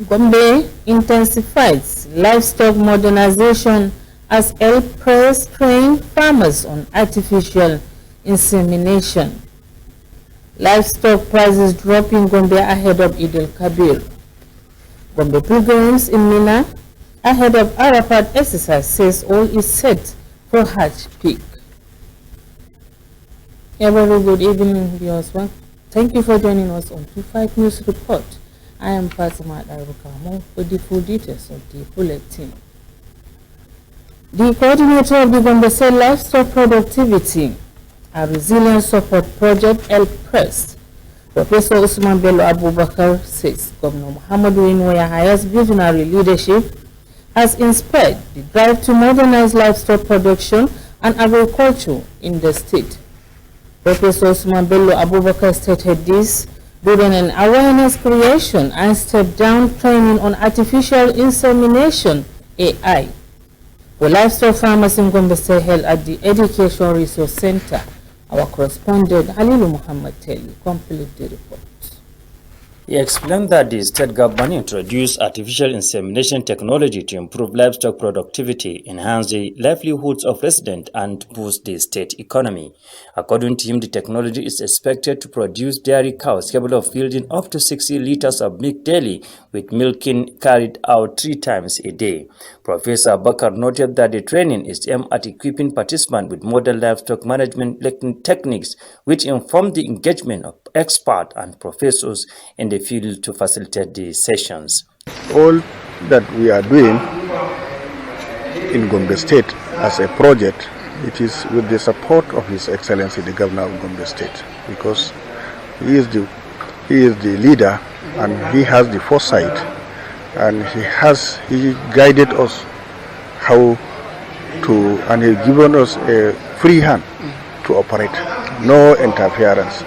Gombe intensifies livestock modernization as El-Press train farmers on artificial insemination. Livestock prices drop in Gombe ahead of Eid al-Kabir. Gombe pilgrims in Mina ahead of Arafat exercise says all is set for Hajj peak. A very good evening, viewers. Thank you for joining us on 25 News Report. I am Fatima Darukamo with the full details of the bulletin. The coordinator of the Gombe State Livestock Productivity and Resilience Support Project, El-Press, Professor Usman Bello Abubakar, says Governor Muhammadu Yahaya's visionary leadership has inspired the drive to modernize livestock production and agriculture in the state. Professor Usman Bello Abubakar stated this during an awareness creation and step-down training on artificial insemination (AI) for livestock farmers in Gombe State held at the Education Resource Center. Our correspondent Halilu Muhammad Teli completed the report. He explained that the state government introduced artificial insemination technology to improve livestock productivity, enhance the livelihoods of residents, and boost the state economy. According to him, the technology is expected to produce dairy cows capable of yielding up to 60 liters of milk daily, with milking carried out 3 times a day. Professor Bakar noted that the training is aimed at equipping participants with modern livestock management techniques, which inform the engagement of experts and professors in the field to facilitate the sessions. All that we are doing in Gombe State as a project, it is with the support of His Excellency the Governor of Gombe State, because he is the leader and he has the foresight, and he guided us how to, and he given us a free hand to operate, no interference.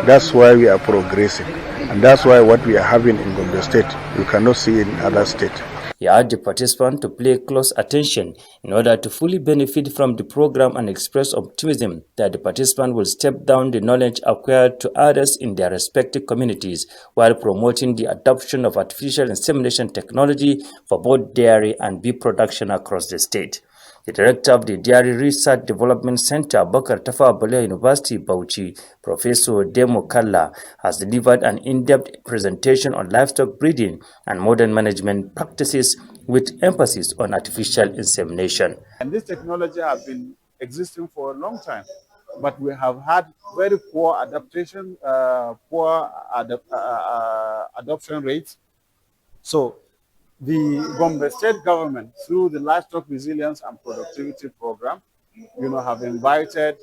That's why we are progressing, and that's why what we are having in Gombe State you cannot see in other states. He urged the participants to pay close attention in order to fully benefit from the program and express optimism that the participants will step down the knowledge acquired to others in their respective communities while promoting the adoption of artificial insemination technology for both dairy and beef production across the state. The director of the Dairy Research Development Center, Bakar Tafawa Balewa University, Bauchi, Professor Demo Kalla, has delivered an in-depth presentation on livestock breeding and modern management practices with emphasis on artificial insemination. And this technology has been existing for a long time, but we have had very poor adaptation, adoption rates. So the Gombe State government, through the Livestock Resilience and Productivity Program, have invited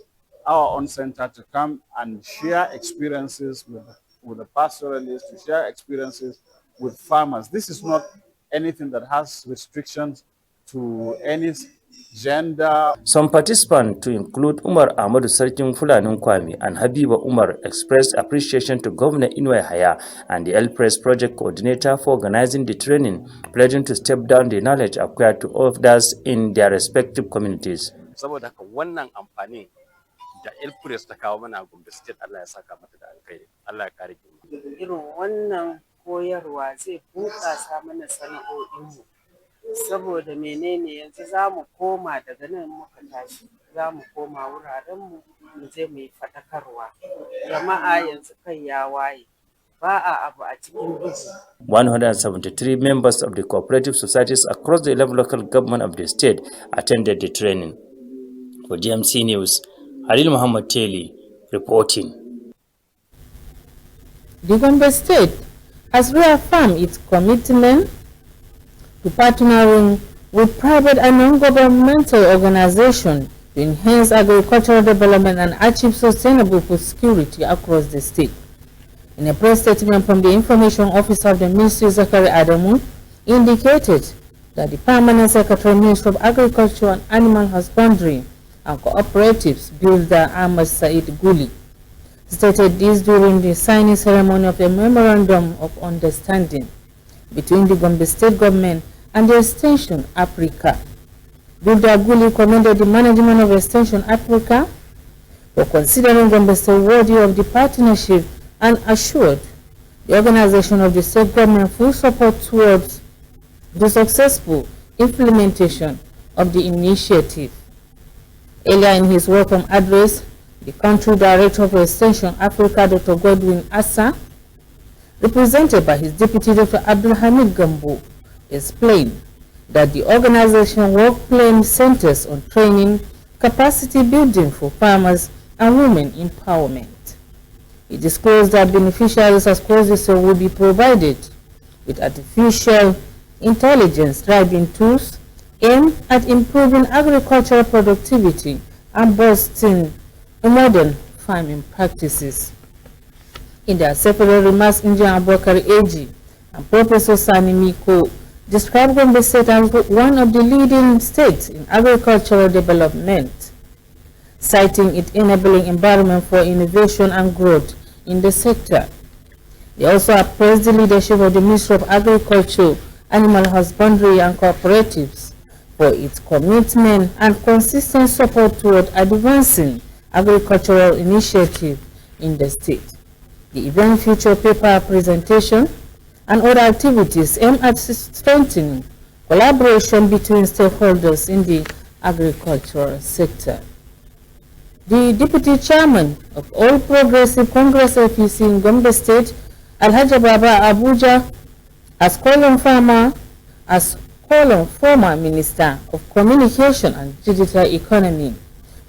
our own center to come and share experiences with the pastoralists, to share experiences with farmers. This is not anything that has restrictions to any gender. Some participants, to include Umar Ahmadu Sarkin Fulanin Kwame and Habiba Umar, expressed appreciation to Governor Yahaya and the El-Press project coordinator for organizing the training, pledging to step down the knowledge acquired to others in their respective communities. Saboda haka wannan amfani da El-Press ta kawo mana Gombe State, Allah ya saka mata da alkhairi, Allah ya kare ki. Irin wannan koyarwa zai bunƙasa mana sana'o'inmu. Saboda menene yanzu za mu koma daga nan muka tashi, za mu koma wurarenmu mu je mu yi faɗakarwa. Jama'a yanzu kai ya waye, ba a abu a cikin duhu. 173 members of the cooperative societies across the 11 local government of the state attended the training. For GMC News, Halil Muhammad Teli reporting. The Gombe State has reaffirmed its commitment to partnering with private and non-governmental organizations to enhance agricultural development and achieve sustainable food security across the state. In a press statement from the Information Officer of the Ministry, Zachary Adamu, indicated that the Permanent Secretary, Ministry of Agriculture and Animal Husbandry and Cooperatives, Builder Ahmad Said Guli, stated this during the signing ceremony of a Memorandum of Understanding between the Gombe State Government and the Extension Africa. Builder Guli commended the management of Extension Africa for considering Gombe State worthy of the partnership and assured the organization of the state government full support towards the successful implementation of the initiative. Earlier in his welcome address, the country director of Extension Africa, Dr. Godwin Assa, represented by his deputy Dr. Abdul Hamid Gambo, explained that the organization work plan centers on training, capacity building for farmers and women empowerment. He disclosed that beneficiaries across the state will be provided with artificial intelligence driving tools aimed at improving agricultural productivity and boosting modern farming practices. In their separate remarks, Engineer Abubakar AG and Professor Sani Miko described Gombe State as one of the leading states in agricultural development, citing its enabling environment for innovation and growth in the sector. They also appraised the leadership of the Ministry of Agriculture, Animal Husbandry and Cooperatives for its commitment and consistent support toward advancing agricultural initiatives in the state. The event featured paper presentation and other activities aimed at strengthening collaboration between stakeholders in the agricultural sector. The Deputy Chairman of All Progressive Congress APC in Gombe State, Alhaji Baba Abuja, as called on former Minister of Communication and Digital Economy,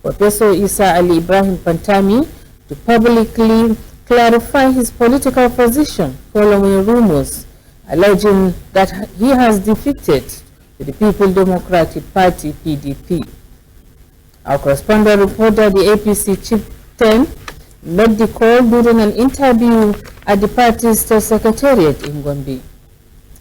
Professor Isa Ali Ibrahim Pantami, to publicly clarify his political position following rumors alleging that he has defected to the People Democratic Party (PDP). Our correspondent reported the APC chieftain made the call during an interview at the party's state secretariat in Gombe.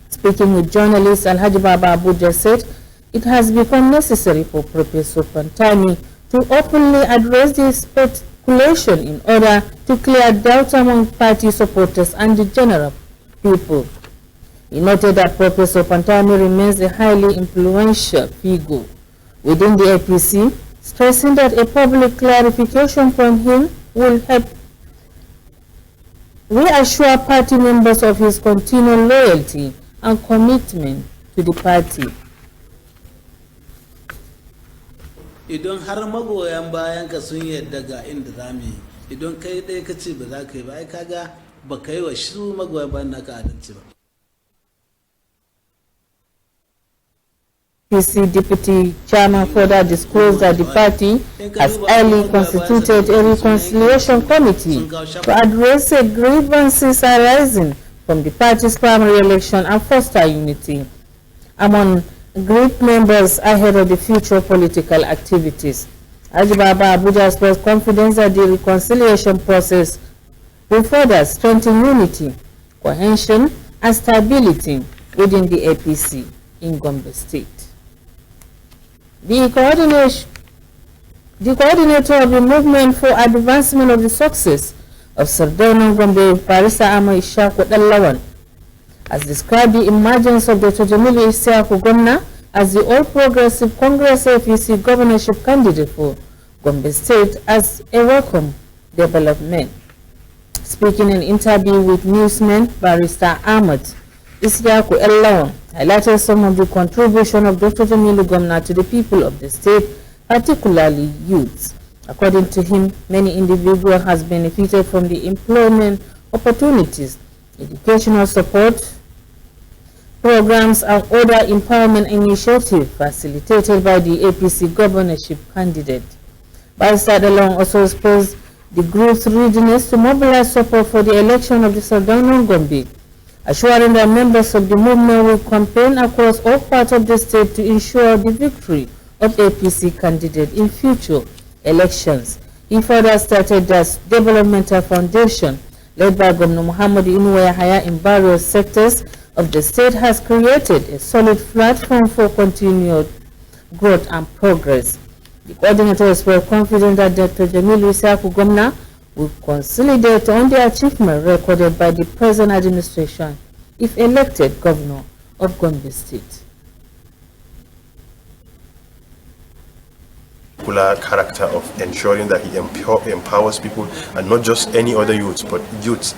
Speaking with journalists, Alhaji Baba Abuja said it has become necessary for Professor Pantami to openly address the speculation in order to clear doubt among party supporters and the general people. He noted that Professor Pantami remains a highly influential figure within the APC, stressing that a public clarification from him will help reassure party members of his continued loyalty and commitment to the party. Idan har magoyan bayan ka sun yadda ga inda zamu yi, idan kai dai ka ce ba za ka yi ba, ai kaga ba kai wa shi magoyan bayan naka adalci ba. PC Deputy Chairman further disclosed that the party has early constituted a reconciliation committee to address the grievances arising from the party's primary election and foster unity among group members ahead of the future political activities. Ajibaba Abuja expressed confidence that the reconciliation process will further strengthen unity, cohesion, and stability within the APC in Gombe State. The coordinator of the movement for advancement of the success of Sardauna Gombe, Barrister Ama Ishaku Dallawan, has described the emergence of Dr. Jamilu Isiaku Gomna as the All Progressive Congress APC governorship candidate for Gombe State as a welcome development. Speaking in an interview with newsman Barrister Ahmed Isiaku Dallawan highlighted some of the contribution of Dr. Jamilu Gomna to the people of the state, particularly youths. According to him, many individuals has benefited from the employment opportunities, educational support programs, and other empowerment initiatives facilitated by the APC governorship candidate. Barrister Dallawan also exposed the group's readiness to mobilize support for the election of the Sardauna Gombe, assuring that members of the movement will campaign across all parts of the state to ensure the victory of APC candidate in future elections. He further stated that developmental foundation led by Governor Muhammad Inuwa Yahaya in various sectors of the state has created a solid platform for continued growth and progress. The coordinator is very confident that Dr. Jamilu Isiaku Gomna will consolidate on the achievement recorded by the present administration if elected governor of Gombe State. character of ensuring that he empowers people, and not just any other youths, but youths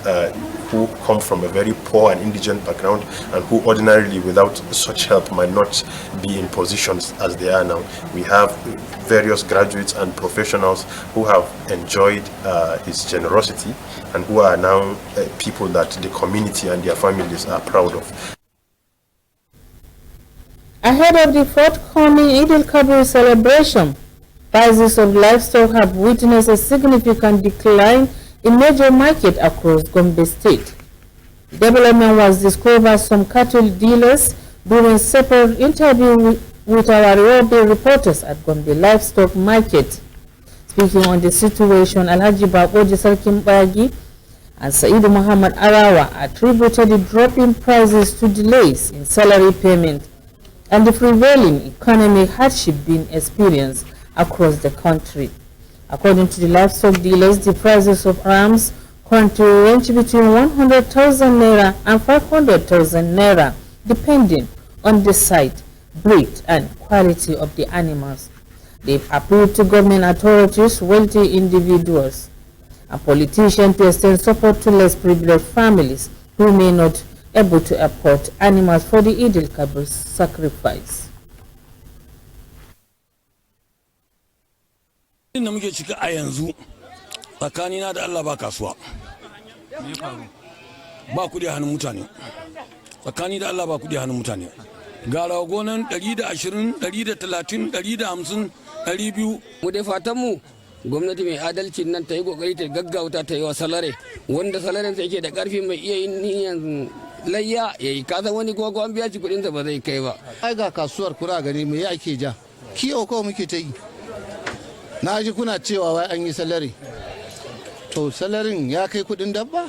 who come from a very poor and indigent background and who ordinarily without such help might not be in positions as they are now. We have various graduates and professionals who have enjoyed his generosity and who are now people that the community and their families are proud of. Ahead of the forthcoming Eid al-Kabir celebration, prices of livestock have witnessed a significant decline in major markets across Gombe State. The development was discovered by some cattle dealers during a separate interview with our Yobe reporters at Gombe Livestock Market. Speaking on the situation, Alhaji Baboji Sarkin Bagi and Saidu Muhammad Arawa attributed the drop in prices to delays in salary payment and the prevailing economic hardship being experienced across the country. According to the livestock dealers, the prices of rams currently range between 100,000 naira and 500,000 naira, depending on the site, breed, and quality of the animals. They've appealed to government authorities, wealthy individuals, and politicians to extend support to less privileged families who may not be able to afford animals for the Eid al-Kabir sacrifice. Inda muke cika a yanzu tsakanina da Allah ba kasuwa, ba kudi hannun mutane, tsakani da Allah ba kudi hannun mutane. Ga ragonan 120, 130, 150, 200. Mu dai fatan mu gwamnati mai adalcin nan ta yi kokari ta gaggauta ta yi wa salare wanda salaren sa yake da karfi mai iya yin niyan layya yayi, kasan wani kuma ko an biya shi kudin sa ba zai kai ba. Ai ga kasuwar kura gani me ake ja, kiyo kawai muke ta yi. Na ji kuna cewa wai an yi salari, to salarin ya kai kudin dabba,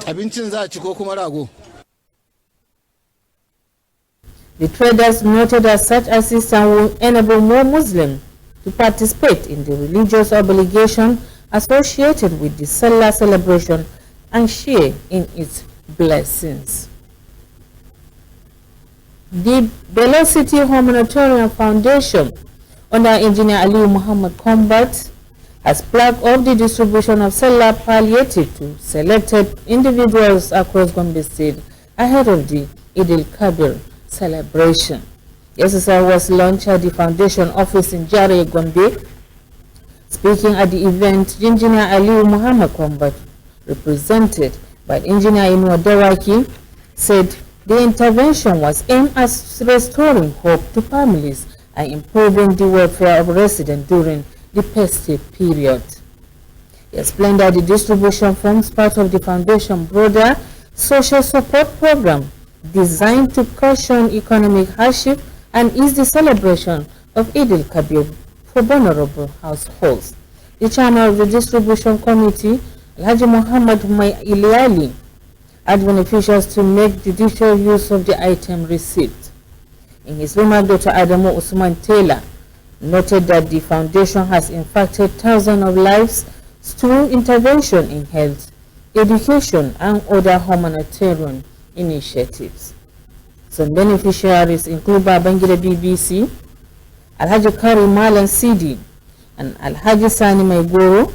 abincin za a ci ko kuma rago. The traders noted that such assistance will enable more Muslims to participate in the religious obligation associated with the Salah celebration and share in its blessings. The Velocity Humanitarian Foundation under Engineer Ali Muhammad Combat has flagged off the distribution of Salah palliative to selected individuals across Gombe State ahead of the Eid al-Kabir celebration. The exercise was launched at the foundation office in Jare, Gombe. Speaking at the event, Engineer Ali Muhammad Combat, represented by Engineer Inu Dawaki, said the intervention was aimed at restoring hope to families and improving the welfare of residents during the festive period. He explained that the distribution forms part of the foundation broader social support program designed to cushion economic hardship and ease the celebration of Eid al-Kabir for vulnerable households. The chairman of the distribution committee, Alhaji Muhammad Iliali, urged beneficiaries to make judicial use of the item received. In his remark, Dr. Adamu Usman Taylor noted that the foundation has impacted thousands of lives through intervention in health, education, and other humanitarian initiatives. Some beneficiaries include Babangida BBC, Alhaji Kari Malan Sidi, and Alhaji Sani Maigoro,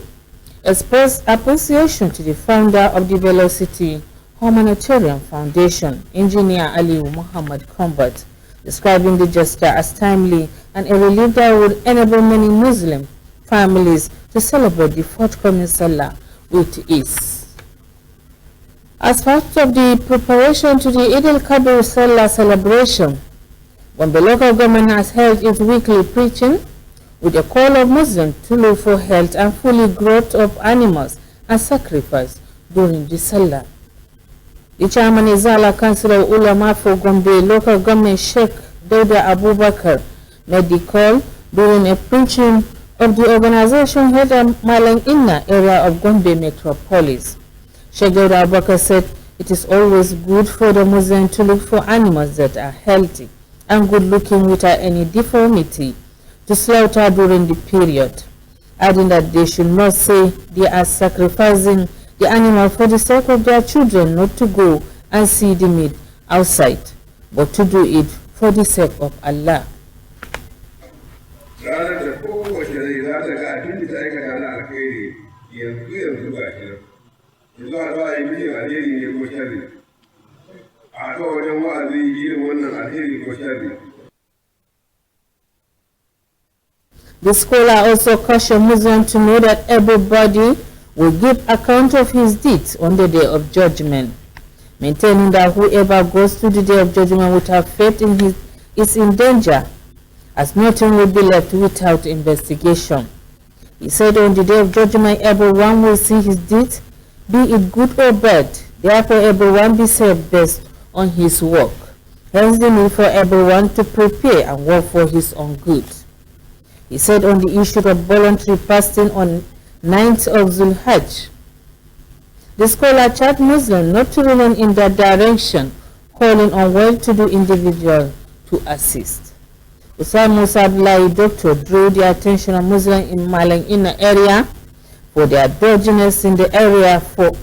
expressed appreciation to the founder of the Velocity Humanitarian Foundation, Engineer Ali Muhammad Combat, describing the gesture as timely and a relief that would enable many Muslim families to celebrate the forthcoming Salah with ease. As part of the preparation to the Eid al-Kabir Salah celebration, Gombe local government has held its weekly preaching with a call of Muslims to look for health and full growth of animals and sacrifice during the Salah. The chairman Izala Council of Ulama for Gombe local government Sheikh Dauda Abubakar made the call during a preaching of the organization held at Malang Inna area of Gombe metropolis. Sheikh Dauda Abubakar said it is always good for the Muslim to look for animals that are healthy and good looking without any deformity to slaughter during the period, adding that they should not say they are sacrificing the animal for the sake of their children not to go and see the meat outside, but to do it for the sake of Allah. The scholar also cautioned Muslims to know that everybody will give account of his deeds on the day of judgment, maintaining that whoever goes to the day of judgment without faith in his is in danger, as nothing will be left without investigation. He said on the day of judgment everyone will see his deeds, be it good or bad. Therefore everyone be saved based on his work. Hence the need for everyone to prepare and work for his own good. He said on the issue of voluntary fasting on 9th of Zulhajj, the scholar charged Muslims not to remain in that direction, calling on well-to-do individuals to assist. Usam Musa Abdullahi Doctor drew the attention of Muslims in Malang Inner area for their dodginess in the area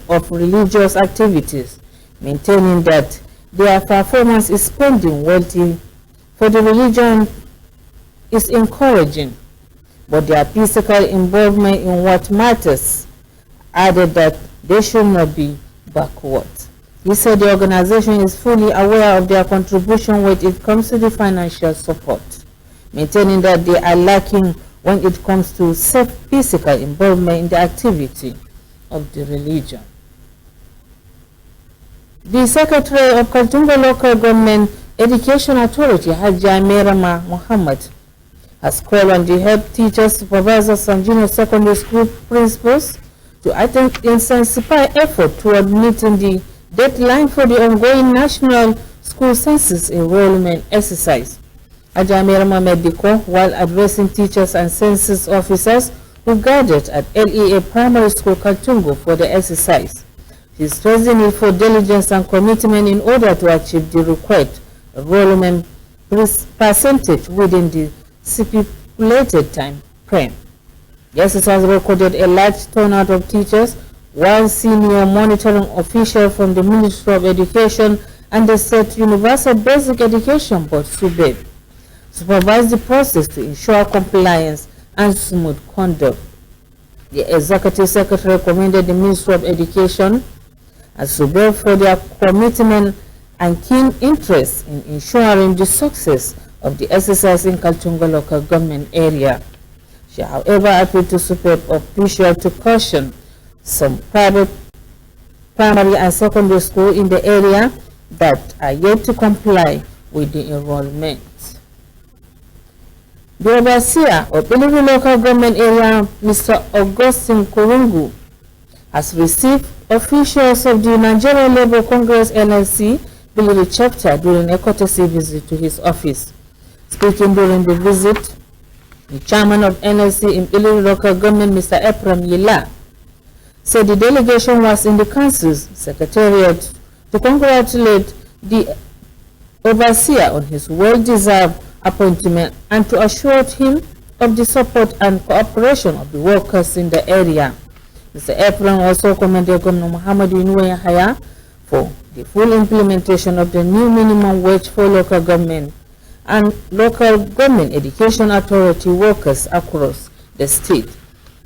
of religious activities, maintaining that their performance is spending wealthy for the religion is encouraging, but their physical involvement in what matters, added that they should not be backward. He said the organization is fully aware of their contribution when it comes to the financial support, maintaining that they are lacking when it comes to safe physical involvement in the activity of the religion. The Secretary of Kaltungo Local Government Education Authority, Hajja Merama Muhammad, has called on the head teachers, supervisors, and junior secondary school principals to intensify effort toward meeting the deadline for the ongoing National School Census Enrollment Exercise. Hajja Merama made the call while addressing teachers and census officers who gathered at LEA Primary School Kaltungo for the exercise. She stressed the need for diligence and commitment in order to achieve the required enrollment percentage within the stipulated time frame. The exercise recorded a large turnout of teachers, while senior monitoring officials from the Ministry of Education and the State Universal Basic Education Board (SUBEB) supervised the process to ensure compliance and smooth conduct. The Executive Secretary commended the Ministry of Education and SUBEB for their commitment and keen interest in ensuring the success of the exercise in Kaltungo local government area. She, however, appealed to SUBEB officials to caution some private primary and secondary schools in the area that are yet to comply with the enrollment. The overseer of Biliri local government area, Mr. Augustine Kurungu, has received officials of the Nigerian Labour Congress NLC Biliri chapter during a courtesy visit to his office. Speaking during the visit, the chairman of NLC in Biliri local government, Mr. Ephraim Yila, said the delegation was in the council's secretariat to congratulate the overseer on his well-deserved appointment and to assure him of the support and cooperation of the workers in the area. Mr. Ephraim also commended Governor Muhammad Inuwa Yahaya for the full implementation of the new minimum wage for local government and local government education authority workers across the state.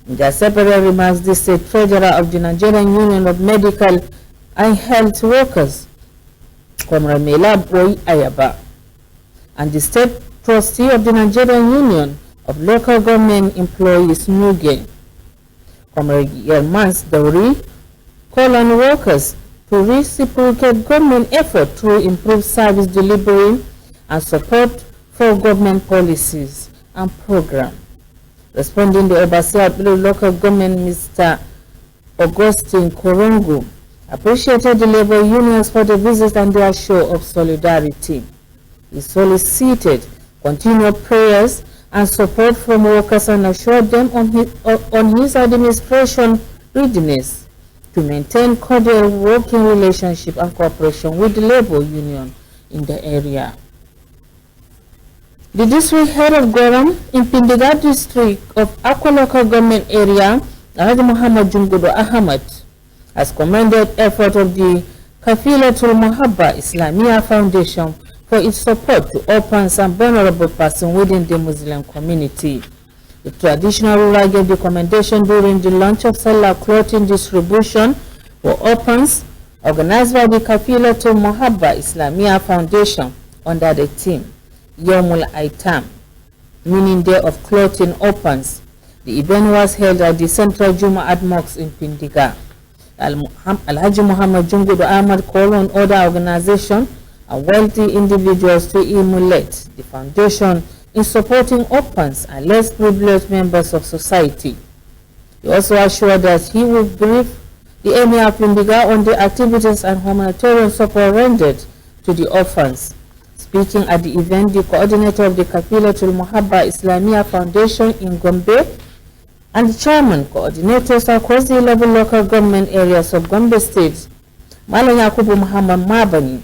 In their separate remarks, the state treasurer of the Nigerian Union of Medical and Health Workers, Comrade Mela Boy Ayaba, and the state trustee of the Nigerian Union of Local Government Employees, Nuge, Comrade Yermans Dauri, call on workers to reciprocate government effort through improved service delivery and support for government policies and programs. Responding, the overseer of the local government, Mr. Augustine Kurungu, appreciated the labor unions for the visit and their show of solidarity. He solicited continued prayers and support from workers and assured them on his administration readiness to maintain cordial working relationship and cooperation with the labor union in the area. The district head of Goram in Pindiga district of Akwa local government area, Alhaji Muhammad Jungudo Ahmad, has commended effort of the Kafilatul Mahabba Islamia Foundation for its support to orphans and vulnerable persons within the Muslim community. The traditional ruler gave the commendation during the launch of Salah clothing distribution for orphans, organized by the Kafilatul Muhabba Islamia Foundation under the theme Yomul Aitam, meaning Day of Clothing Orphans. The event was held at the Central Juma'at Mosque in Pindiga. Alhaji Muhammad Jungudu Ahmad called on other organizations and wealthy individuals to emulate the foundation in supporting orphans and less privileged members of society. He also assured that he will brief the Emir of Pindiga on the activities and humanitarian support rendered to the orphans. Speaking at the event, the coordinator of the Kafilatul Muhabba Islamia Foundation in Gombe and the chairman coordinators across the 11 local government areas of Gombe State, Malam Yakubu Muhammad Mabani,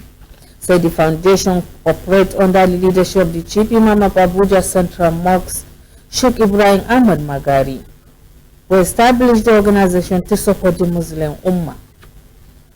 said the foundation operates under the leadership of the Chief Imam of Abuja Central Mosque, Sheikh Ibrahim Ahmad Magari, who established the organization to support the Muslim Ummah.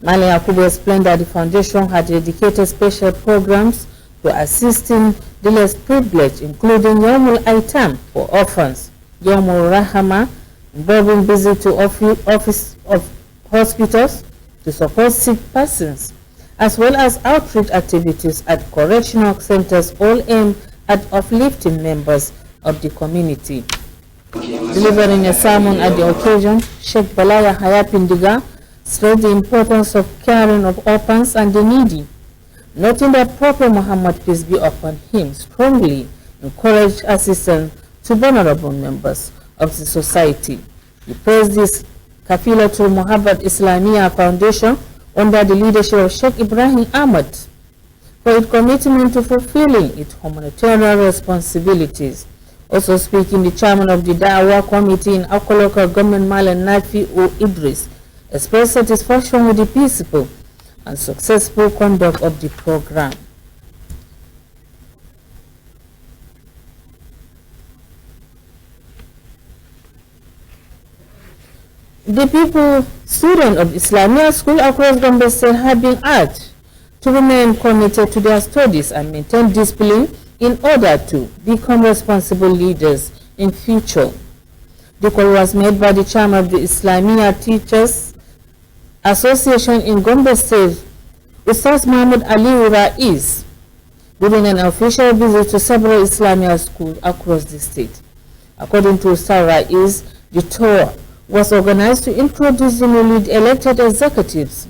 Malam Yakubu explained that the foundation had dedicated special programs to assisting the less privileged, including Yomul Aitam for orphans, Yomul Rahama, involving visit to office of hospitals to support sick persons, as well as outreach activities at correctional centers, all aimed at uplifting members of the community. Delivering a sermon at the occasion, Sheikh Balaya Hayapindiga stressed the importance of caring of orphans and the needy, noting that Prophet Muhammad, peace be upon him, strongly encouraged assistance to vulnerable members of the society. He praised this Kafilatul Muhabbat Islamia Foundation under the leadership of Sheikh Ibrahim Ahmad for its commitment to fulfilling its humanitarian responsibilities. Also speaking, the chairman of the Da'wah Committee in Akko Local Government, Malam Nafi O. Idris, expressed satisfaction with the peaceful and successful conduct of the program. The students of Islamia school across Gombe State have been urged to remain committed to their studies and maintain discipline in order to become responsible leaders in future. The call was made by the chairman of the Islamia Teachers Association in Gombe State, Ustaz Mahmoud Ali Rais, during an official visit to several Islamia schools across the state. According to Ustaz Rais, the tour was organized to introduce the newly elected executives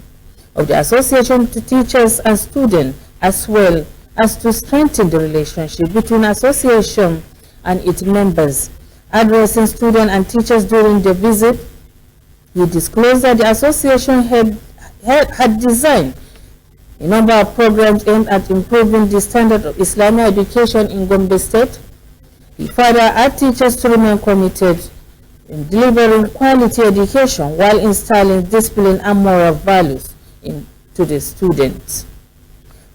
of the association to teachers and students, as well as to strengthen the relationship between association and its members. Addressing students and teachers during the visit, he disclosed that the association had designed a number of programs aimed at improving the standard of Islamic education in Gombe State. He further urged teachers to remain committed in delivering quality education while instilling discipline and moral values into the students.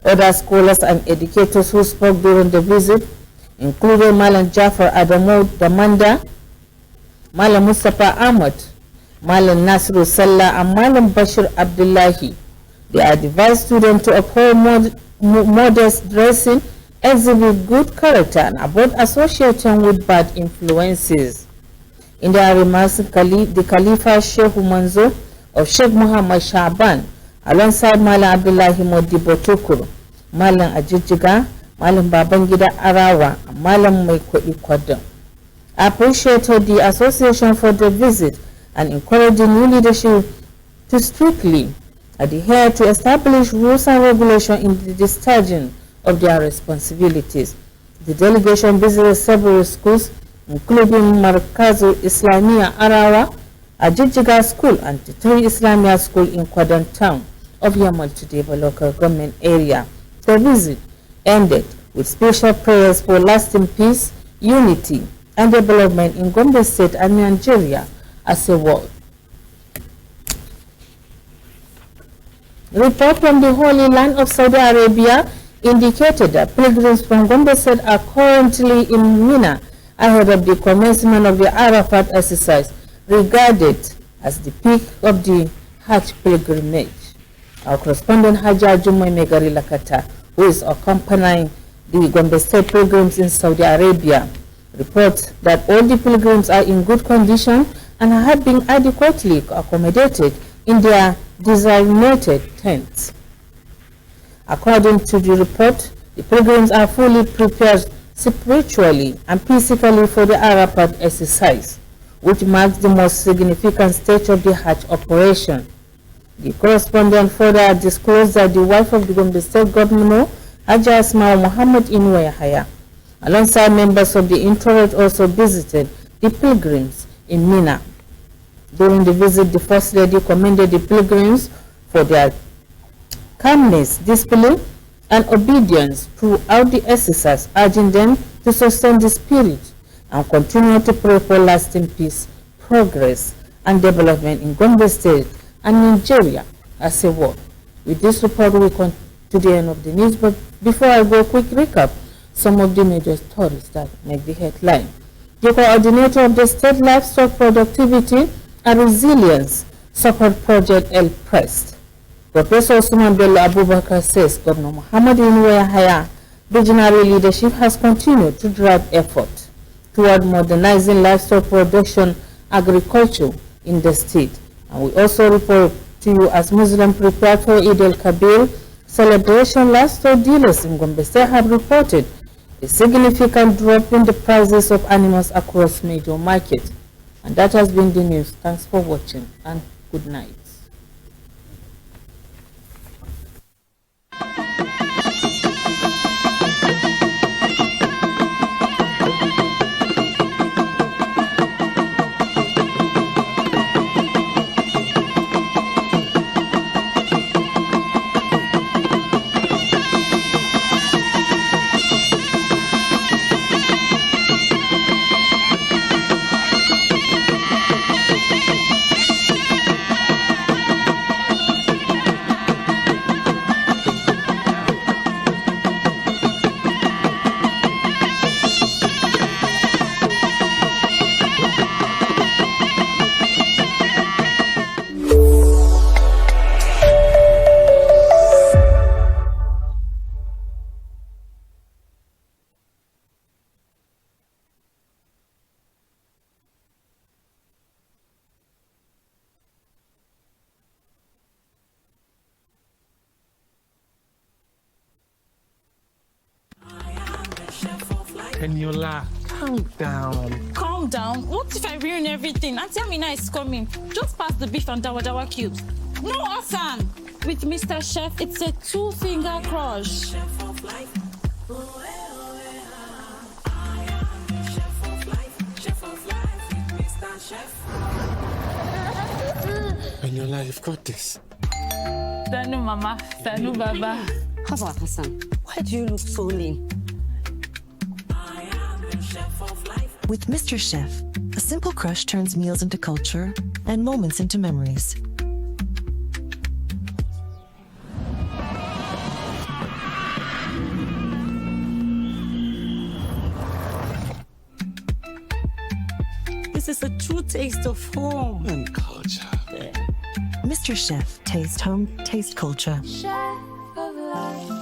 Other scholars and educators who spoke during the visit included Malam Jafar Adamu Damanda, Malam Mustafa Ahmad, Malam Nasru Sallah, and Malam Bashir Abdullahi. They advised students to uphold modest dressing, exhibit good character, and avoid associating with bad influences. In their remarks, the Khalifa Sheikh Manzo of Sheikh Muhammad Shaban, alongside Malam Abdullahi Modibo Tukuru, Malam Ajijiga, Malam Babangida Arawa, and Malam Maikodi Kwadam, appreciated the association for the visit and encouraged the new leadership to strictly adhere to establish rules and regulations in the discharging of their responsibilities. The delegation visited several schools, including Markazu Islamia Arawa, Ajijiga School, and Tituri Islamia School in Kwadon Town of Yamal Tudeba local government area. The visit ended with special prayers for lasting peace, unity, and development in Gombe State and Nigeria as a whole. Report from the Holy Land of Saudi Arabia indicated that pilgrims from Gombe State are currently in Mina ahead of the commencement of the Arafat exercise, regarded as the peak of the Hajj pilgrimage. Our correspondent Hajjah Jumai Megari Lakata, who is accompanying the Gombe State pilgrims in Saudi Arabia, reports that all the pilgrims are in good condition and have been adequately accommodated in their designated tents. According to the report, the pilgrims are fully prepared spiritually and physically for the Arafat exercise, which marks the most significant stage of the Hajj operation. The correspondent further disclosed that the wife of the Gombe State Governor, Haja Asma Muhammad Inwe Yahya, alongside members of the entourage, also visited the pilgrims in Mina. During the visit, the First Lady commended the pilgrims for their calmness, discipline, and obedience throughout the exercise, urging them to sustain the spirit and continue to pray for lasting peace, progress, and development in Gombe State and Nigeria as a whole. With this report, we come to the end of the news, but before I go, a quick recap some of the major stories that make the headline. The coordinator of the State Livestock Productivity and Resilience Support Project El Pressed, Professor Osman Bello Abubakar, says Governor Muhammad Inwe Yahya visionary leadership has continued to drive effort toward modernizing livestock production agriculture in the state. And we also report to you, as Muslims prepare for Eid al-Kabir celebration, livestock dealers in Gombe State have reported a significant drop in the prices of animals across major markets. And that has been the news. Thanks for watching and good night. Eniola, calm down. Calm down? What if I ruin everything? Auntie Amina is coming. Just pass the beef and dawa cubes. No, Hassan. With Mr. Chef, it's a two-finger crush. Eniola, you've got this. Sanu Mama, Sanu Baba. Haba, Hassan, why do you look so lean? With Mr. Chef, a simple crush turns meals into culture and moments into memories. This is a true taste of home and culture. Mr. Chef, taste home, taste culture. Chef of life.